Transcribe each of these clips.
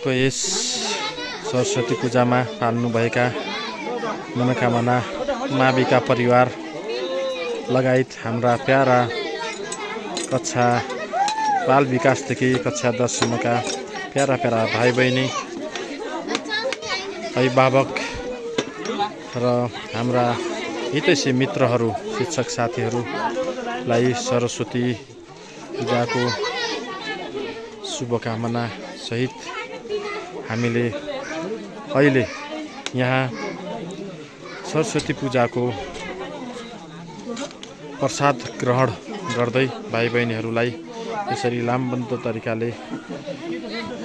यस सरस्वती पूजामा पाल्नुभएका मनोकामना माविका परिवार लगायत हाम्रा प्यारा कक्षा बाल विकासदेखि कक्षा 10 सम्मका प्यारा प्यारा भाइ बहिनी अभिभावक र हाम्रा हितैषी मित्रहरू शिक्षक साथीहरूलाई सरस्वती पूजाको शुभकामना सहित हामीले अहिले यहाँ सरस्वती पूजाको प्रसाद ग्रहण गर्दै भाइ बहिनीहरूलाई यसरी लामबन्द तरिकाले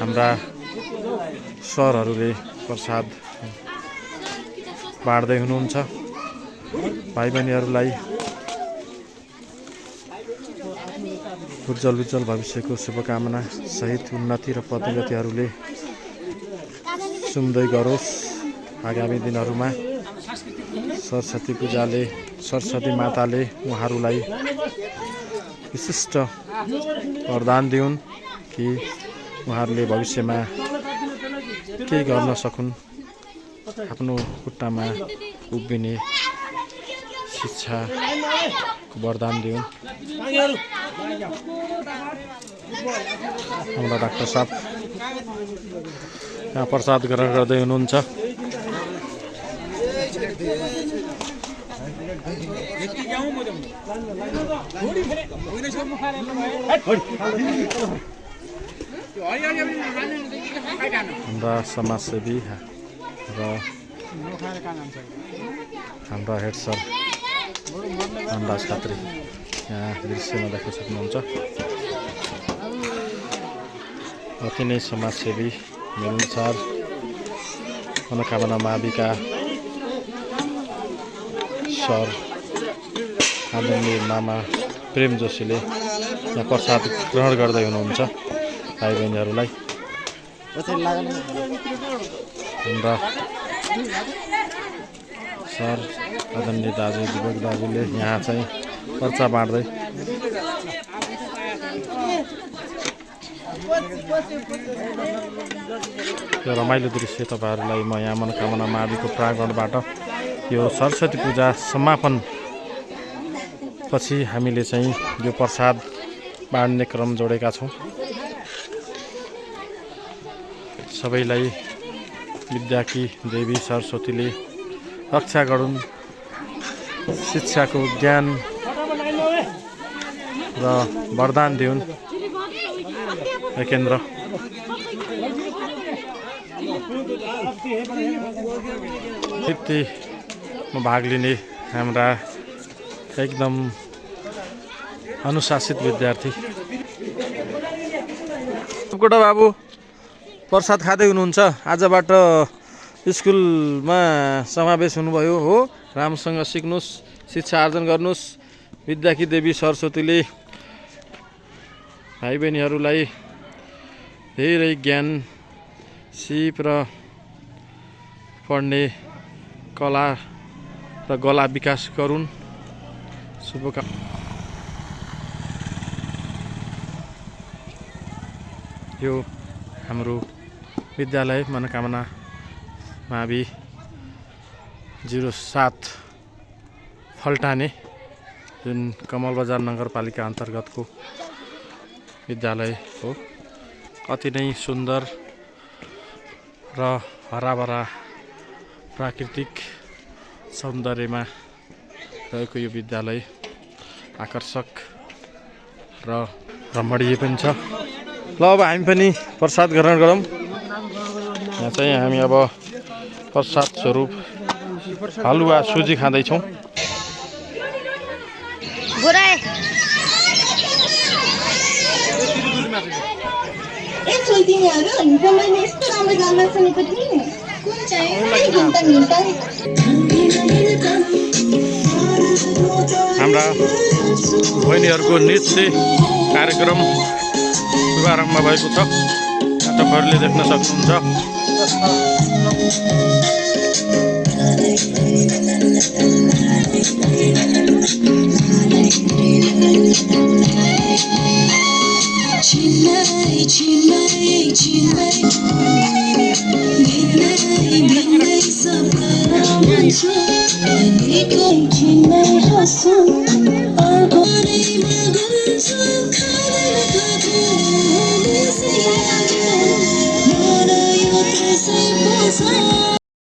हाम्रा सरहरूले प्रसाद बाँड्दै हुनुहुन्छ। भाइ बहिनीहरूलाई उज्जवल भविष्यको शुभकामना सहित उन्नति र पदोन्नतिहरूले सुन्दै गरोस्। आगामी दिनहरूमा सरस्वती पूजाले सरस्वती माताले उहाँहरूलाई विशिष्ट वरदान दिउन् कि उहाँहरूले भविष्यमा केही गर्न सकुन्, आफ्नो खुट्टामा उभिने शिक्षाको वरदान दिउन्। हाम्रा डाक्टर साहब यहाँ प्रसाद ग्रहण गर्दै हुनुहुन्छ। हाम्रा समाजसेवी र हाम्रा हेड सर हाम्रा छात्री यहाँ दृश्यमा देख्न सक्नुहुन्छ। अति नै समाजसेवी मिलनसार मनोकामना माविका सर आदरणीय मामा प्रेम जोशीले यहाँ प्रसाद ग्रहण गर्दै हुनुहुन्छ भाइ बहिनीहरूलाई। हाम्रा सर आदरणीय दाजु दिपक दाजुले यहाँ चाहिँ पर्चा बाँड्दै यो रमाइलो दृश्य तपाईँहरूलाई म यहाँ मनोकामना माविको प्राङ्गणबाट यो सरस्वती पूजा समापन पछि हामीले चाहिँ यो प्रसाद बाँड्ने क्रम जोडेका छौँ। सबैलाई विद्याकी देवी सरस्वतीले रक्षा गरून्, शिक्षाको ज्ञान र वरदान दिउन्। एकेन्द्र म भाग लिने हाम्रा एकदम अनुशासित विद्यार्थी कोटा बाबु प्रसाद खाँदै हुनुहुन्छ। आजबाट स्कुलमा समावेश हुनुभयो हो, राम्रोसँग सिक्नुहोस्, शिक्षा आर्जन गर्नुहोस्। विद्याकी देवी सरस्वतीले भाइ बहिनीहरूलाई धेरै ज्ञान, सिप र पढ्ने कला र गला विकास गरून्। शुभकामना। यो हाम्रो विद्यालय मनोकामना मावि 07 फल्टाने जुन कमल बजार नगरपालिका अन्तर्गतको विद्यालय हो। अति नै सुन्दर र हराभरा प्राकृतिक सौन्दर्यमा रहेको यो विद्यालय आकर्षक र रमणीय पनि छ। ल अब हामी पनि प्रसाद ग्रहण गरौँ। यहाँ चाहिँ हामी अब प्रसाद स्वरूप हलुवा सुजी खाँदैछौँ। हाम्रा बहिनीहरूको नृत्य कार्यक्रम शुभारम्भ भएको छ, तपाईँहरूले देख्न सक्नुहुन्छ। Chile, Chile, Chile. चाहन्छु भनेको छिनमै हाँसौँ